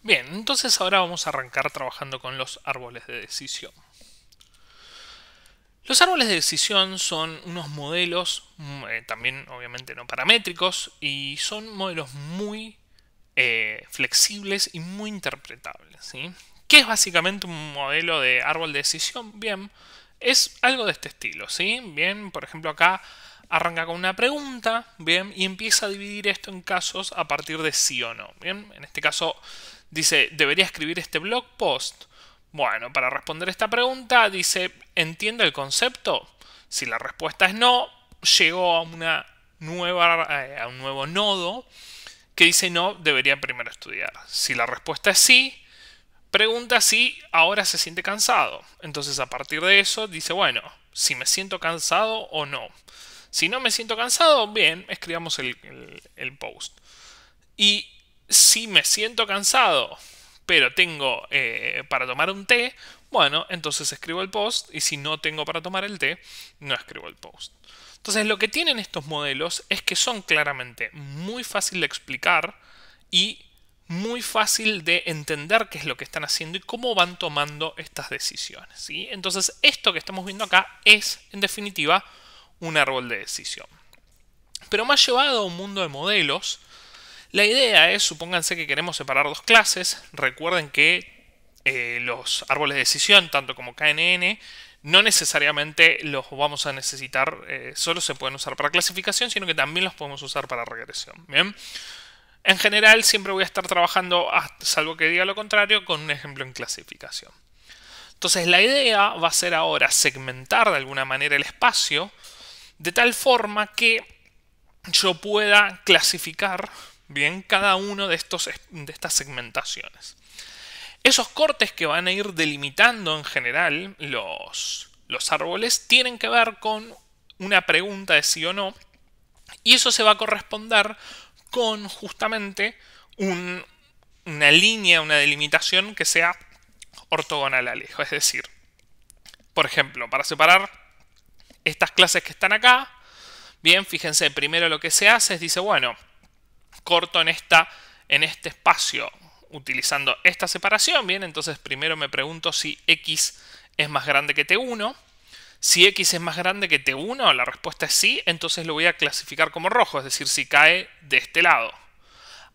Bien, entonces ahora vamos a arrancar trabajando con los árboles de decisión. Los árboles de decisión son unos modelos, también obviamente no paramétricos, y son modelos muy flexibles y muy interpretables, ¿sí? ¿Qué es básicamente un modelo de árbol de decisión? Bien, es algo de este estilo, ¿sí? Bien, por ejemplo acá arranca con una pregunta, bien, y empieza a dividir esto en casos a partir de sí o no, bien. En este caso dice, ¿debería escribir este blog post? Bueno, para responder esta pregunta dice, ¿entiende el concepto? Si la respuesta es no, llegó a a un nuevo nodo que dice no, debería primero estudiar. Si la respuesta es sí, pregunta si ahora se siente cansado. Entonces a partir de eso dice, bueno, si me siento cansado o no. Si no me siento cansado, bien, escribamos el post. Y si me siento cansado, pero tengo para tomar un té, bueno, entonces escribo el post. Y si no tengo para tomar el té, no escribo el post. Entonces lo que tienen estos modelos es que son claramente muy fácil de explicar y muy fácil de entender qué es lo que están haciendo y cómo van tomando estas decisiones, ¿sí? Entonces esto que estamos viendo acá es, en definitiva, un árbol de decisión. Pero más llevado a un mundo de modelos, la idea es, supónganse que queremos separar dos clases, recuerden que los árboles de decisión, tanto como KNN, no necesariamente los vamos a necesitar, solo se pueden usar para clasificación, sino que también los podemos usar para regresión. Bien, en general siempre voy a estar trabajando, salvo que diga lo contrario, con un ejemplo en clasificación. Entonces la idea va a ser ahora segmentar de alguna manera el espacio de tal forma que yo pueda clasificar bien cada uno de estas segmentaciones. Esos cortes que van a ir delimitando en general los árboles tienen que ver con una pregunta de sí o no, y eso se va a corresponder con justamente una línea, una delimitación que sea ortogonal al eje. Es decir, por ejemplo, para separar estas clases que están acá, bien, fíjense, primero lo que se hace es, dice, bueno, corto en este espacio utilizando esta separación, bien, entonces primero me pregunto si X es más grande que T1. Si X es más grande que T1, la respuesta es sí, entonces lo voy a clasificar como rojo, es decir, si cae de este lado.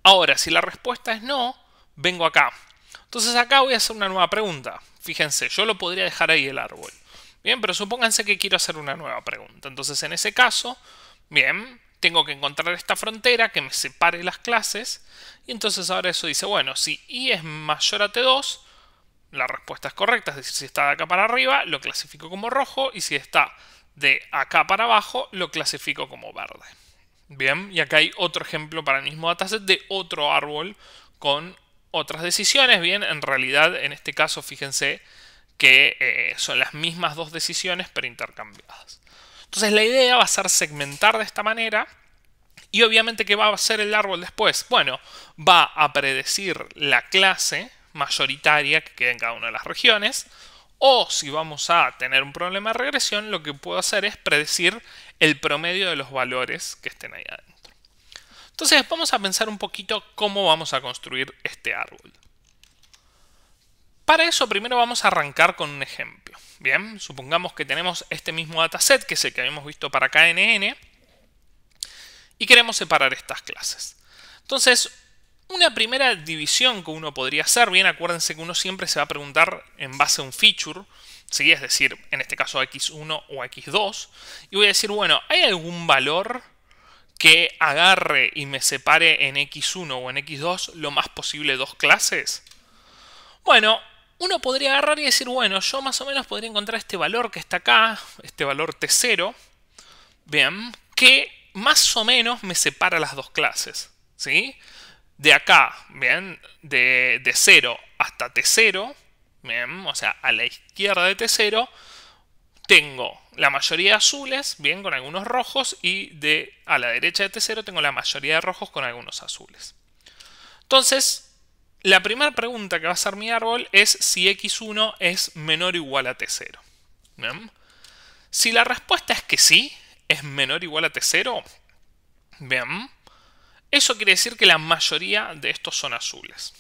Ahora, si la respuesta es no, vengo acá. Entonces acá voy a hacer una nueva pregunta. Fíjense, yo lo podría dejar ahí el árbol. Bien, pero supónganse que quiero hacer una nueva pregunta. Entonces en ese caso, bien, tengo que encontrar esta frontera que me separe las clases. Y entonces ahora eso dice, bueno, si I es mayor a T2, la respuesta es correcta. Es decir, si está de acá para arriba, lo clasifico como rojo. Y si está de acá para abajo, lo clasifico como verde. Bien, y acá hay otro ejemplo para el mismo dataset de otro árbol con otras decisiones. Bien, en realidad en este caso fíjense que son las mismas dos decisiones pero intercambiadas. Entonces la idea va a ser segmentar de esta manera. Y obviamente, ¿qué va a hacer el árbol después? Bueno, va a predecir la clase mayoritaria que queda en cada una de las regiones. O si vamos a tener un problema de regresión, lo que puedo hacer es predecir el promedio de los valores que estén ahí adentro. Entonces vamos a pensar un poquito cómo vamos a construir este árbol. Para eso primero vamos a arrancar con un ejemplo. Bien, supongamos que tenemos este mismo dataset, que es el que habíamos visto para KNN, y queremos separar estas clases. Entonces, una primera división que uno podría hacer, bien, acuérdense que uno siempre se va a preguntar en base a un feature, ¿sí? Es decir, en este caso x1 o x2, y voy a decir, bueno, ¿hay algún valor que agarre y me separe en x1 o en x2 lo más posible dos clases? Bueno, uno podría agarrar y decir, bueno, yo más o menos podría encontrar este valor que está acá, este valor t0, bien, que más o menos me separa las dos clases, ¿sí? De acá, bien, de 0 hasta t0, bien, o sea, a la izquierda de t0, tengo la mayoría de azules, bien, con algunos rojos, y a la derecha de t0 tengo la mayoría de rojos con algunos azules. Entonces, la primera pregunta que va a hacer mi árbol es si x1 es menor o igual a t0. ¿Bien? Si la respuesta es que sí, es menor o igual a t0, bien, eso quiere decir que la mayoría de estos son azules.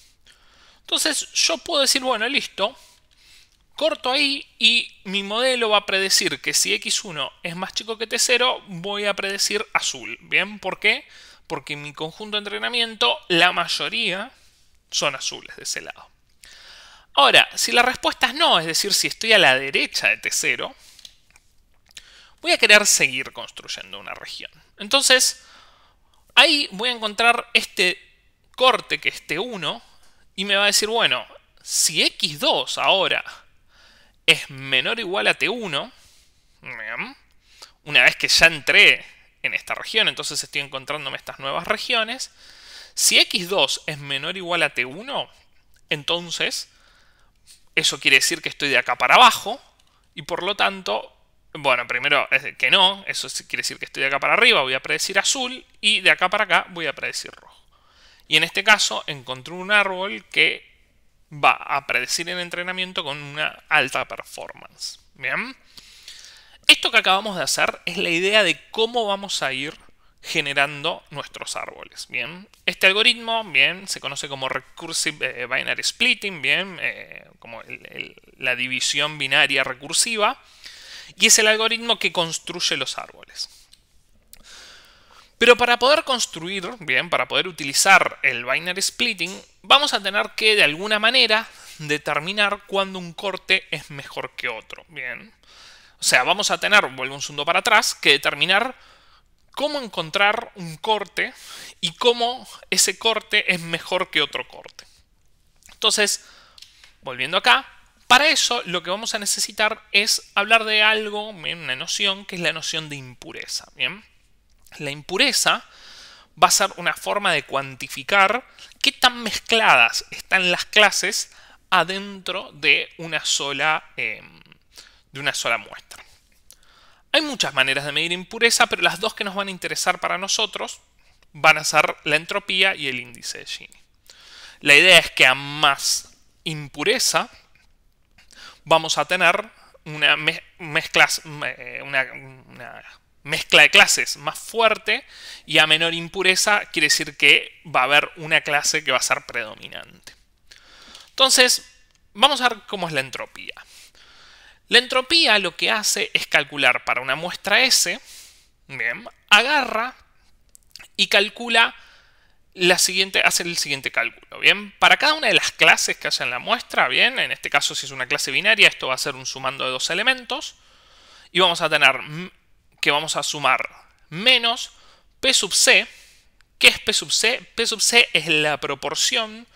Entonces yo puedo decir, bueno, listo, corto ahí y mi modelo va a predecir que si x1 es más chico que t0, voy a predecir azul. ¿Bien? ¿Por qué? Porque en mi conjunto de entrenamiento la mayoría son azules de ese lado. Ahora, si la respuesta es no, es decir, si estoy a la derecha de t0, voy a querer seguir construyendo una región. Entonces, ahí voy a encontrar este corte que es t1 y me va a decir, bueno, si x2 ahora es menor o igual a t1, una vez que ya entré en esta región, entonces estoy encontrándome estas nuevas regiones, si x2 es menor o igual a t1, entonces eso quiere decir que estoy de acá para abajo y por lo tanto, bueno, primero es que no, eso quiere decir que estoy de acá para arriba, voy a predecir azul y de acá para acá voy a predecir rojo. Y en este caso encontré un árbol que va a predecir el entrenamiento con una alta performance. Bien. Esto que acabamos de hacer es la idea de cómo vamos a ir generando nuestros árboles. Bien. Este algoritmo, bien, se conoce como Recursive Binary Splitting, bien, como la división binaria recursiva, y es el algoritmo que construye los árboles. Pero para poder construir, bien, para poder utilizar el binary splitting, vamos a tener que de alguna manera determinar cuándo un corte es mejor que otro. Bien. O sea, vamos a tener, vuelvo un segundo para atrás, que determinar cómo encontrar un corte y cómo ese corte es mejor que otro corte. Entonces, volviendo acá, para eso lo que vamos a necesitar es hablar de algo, bien, una noción, que es la noción de impureza. Bien. La impureza va a ser una forma de cuantificar qué tan mezcladas están las clases adentro de una sola muestra. Hay muchas maneras de medir impureza, pero las dos que nos van a interesar para nosotros van a ser la entropía y el índice de Gini. La idea es que a más impureza vamos a tener una mezcla de clases más fuerte, y a menor impureza quiere decir que va a haber una clase que va a ser predominante. Entonces, vamos a ver cómo es la entropía. La entropía lo que hace es calcular para una muestra S, bien, agarra y calcula hace el siguiente cálculo. Bien, para cada una de las clases que haya en la muestra, bien, en este caso si es una clase binaria, esto va a ser un sumando de dos elementos, y vamos a tener que vamos a sumar menos P sub C. ¿Qué es P sub C? P sub C es la proporción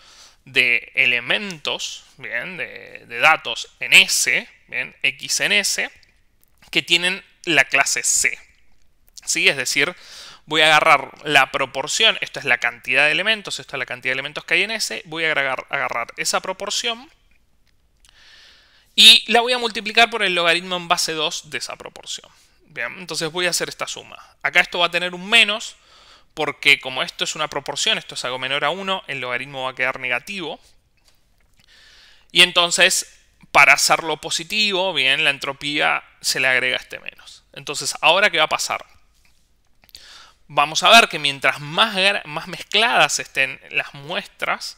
de elementos, bien, de datos en S, bien, X en S, que tienen la clase C. ¿Sí? Es decir, voy a agarrar la proporción, esto es la cantidad de elementos, esto es la cantidad de elementos que hay en S, voy a agarrar esa proporción y la voy a multiplicar por el logaritmo en base 2 de esa proporción. Bien, entonces voy a hacer esta suma. Acá esto va a tener un menos, porque como esto es una proporción, esto es algo menor a 1, el logaritmo va a quedar negativo. Y entonces, para hacerlo positivo, bien, la entropía se le agrega este menos. Entonces, ¿ahora qué va a pasar? Vamos a ver que mientras más mezcladas estén las muestras,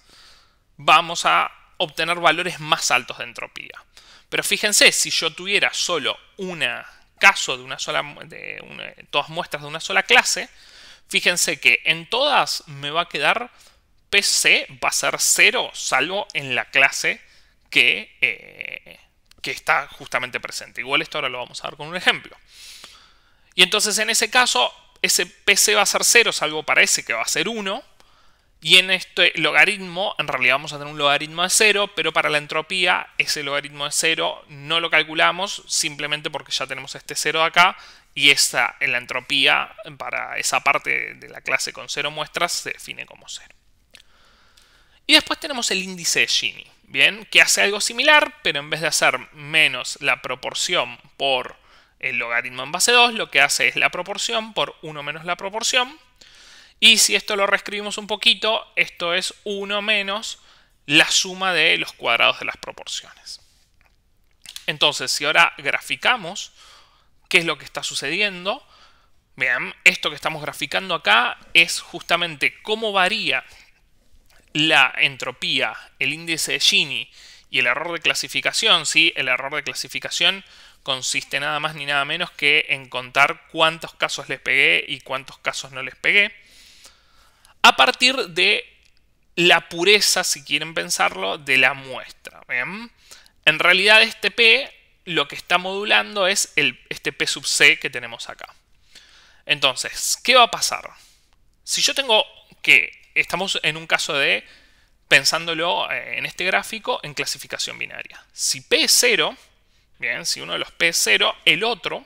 vamos a obtener valores más altos de entropía. Pero fíjense, si yo tuviera solo caso de todas muestras de una sola clase, fíjense que en todas me va a quedar PC va a ser 0, salvo en la clase que está justamente presente. Igual esto ahora lo vamos a ver con un ejemplo. Y entonces en ese caso, ese PC va a ser 0, salvo para ese que va a ser 1. Y en este logaritmo, en realidad vamos a tener un logaritmo de 0, pero para la entropía ese logaritmo de 0 no lo calculamos, simplemente porque ya tenemos este 0 de acá, y la entropía para esa parte de la clase con 0 muestras se define como 0. Y después tenemos el índice de Gini, ¿bien? Que hace algo similar, pero en vez de hacer menos la proporción por el logaritmo en base 2, lo que hace es la proporción por 1 menos la proporción. Y si esto lo reescribimos un poquito, esto es 1 menos la suma de los cuadrados de las proporciones. Entonces, si ahora graficamos qué es lo que está sucediendo, vean, esto que estamos graficando acá es justamente cómo varía la entropía, el índice de Gini y el error de clasificación, ¿sí? El error de clasificación consiste nada más ni nada menos que en contar cuántos casos les pegué y cuántos casos no les pegué, a partir de la pureza, si quieren pensarlo, de la muestra. ¿Bien? En realidad este P lo que está modulando es este P sub C que tenemos acá. Entonces, ¿qué va a pasar? Si yo tengo que, estamos en un caso de, pensándolo en este gráfico, en clasificación binaria. Si P es 0, bien, si uno de los P es 0, el otro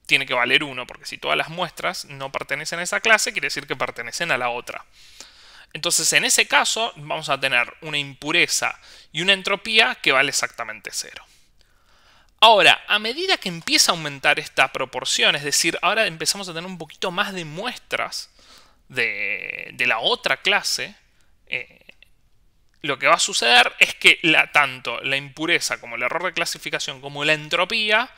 tiene que valer 1, porque si todas las muestras no pertenecen a esa clase, quiere decir que pertenecen a la otra. Entonces, en ese caso, vamos a tener una impureza y una entropía que vale exactamente 0. Ahora, a medida que empieza a aumentar esta proporción, es decir, ahora empezamos a tener un poquito más de muestras de la otra clase, lo que va a suceder es que tanto la impureza como el error de clasificación como la entropía,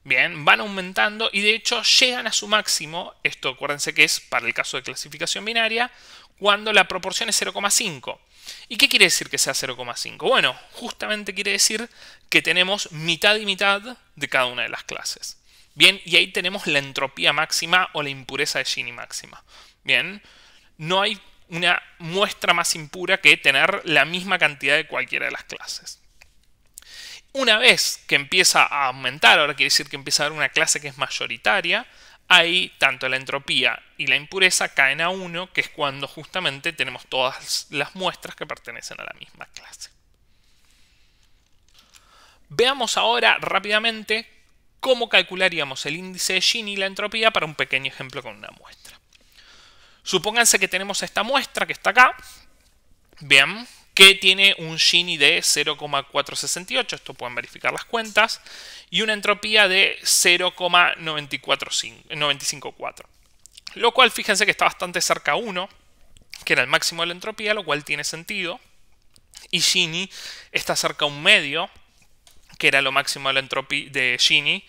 bien, van aumentando y de hecho llegan a su máximo. Esto acuérdense que es para el caso de clasificación binaria, cuando la proporción es 0,5. ¿Y qué quiere decir que sea 0,5? Bueno, justamente quiere decir que tenemos mitad y mitad de cada una de las clases. Bien, y ahí tenemos la entropía máxima o la impureza de Gini máxima. Bien, no hay una muestra más impura que tener la misma cantidad de cualquiera de las clases. Una vez que empieza a aumentar, ahora quiere decir que empieza a haber una clase que es mayoritaria, ahí tanto la entropía y la impureza caen a 1, que es cuando justamente tenemos todas las muestras que pertenecen a la misma clase. Veamos ahora rápidamente cómo calcularíamos el índice de Gini y la entropía para un pequeño ejemplo con una muestra. Supónganse que tenemos esta muestra que está acá, bien, que tiene un Gini de 0,468, esto pueden verificar las cuentas, y una entropía de 0,954, lo cual fíjense que está bastante cerca a 1, que era el máximo de la entropía, lo cual tiene sentido, y Gini está cerca a un medio, que era lo máximo de la entropía de Gini,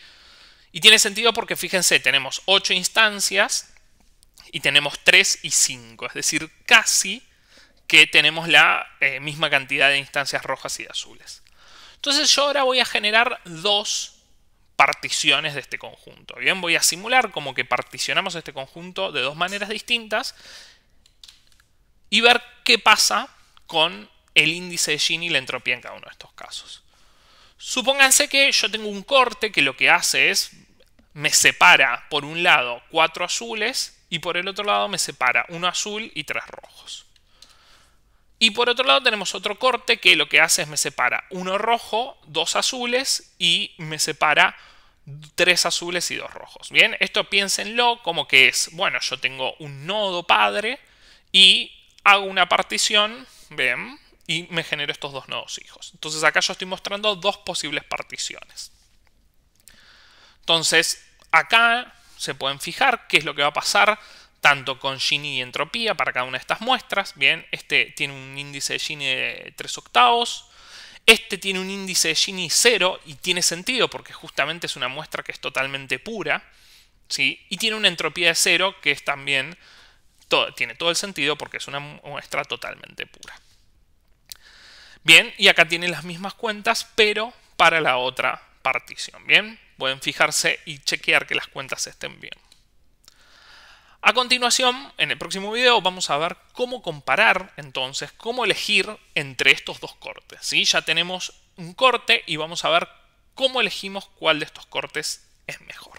y tiene sentido porque fíjense, tenemos 8 instancias y tenemos 3 y 5, es decir, casi que tenemos la misma cantidad de instancias rojas y azules. Entonces yo ahora voy a generar dos particiones de este conjunto. Bien, voy a simular como que particionamos este conjunto de dos maneras distintas y ver qué pasa con el índice de Gini y la entropía en cada uno de estos casos. Supónganse que yo tengo un corte que lo que hace es me separa por un lado 4 azules y por el otro lado me separa 1 azul y 3 rojos. Y por otro lado tenemos otro corte que lo que hace es me separa 1 rojo, 2 azules y me separa 3 azules y 2 rojos. Bien, esto piénsenlo como que es, bueno, yo tengo un nodo padre y hago una partición, ven, y me genero estos dos nodos hijos. Entonces acá yo estoy mostrando dos posibles particiones. Entonces acá se pueden fijar qué es lo que va a pasar tanto con Gini y entropía para cada una de estas muestras. Bien, este tiene un índice de Gini de 3/8. Este tiene un índice de Gini 0 y tiene sentido porque justamente es una muestra que es totalmente pura, ¿sí? Y tiene una entropía de 0 que es también, tiene todo el sentido porque es una muestra totalmente pura. Bien, y acá tienen las mismas cuentas, pero para la otra partición. Bien, pueden fijarse y chequear que las cuentas estén bien. A continuación, en el próximo video vamos a ver cómo comparar, entonces, cómo elegir entre estos dos cortes, ¿sí? Ya tenemos un corte y vamos a ver cómo elegimos cuál de estos cortes es mejor.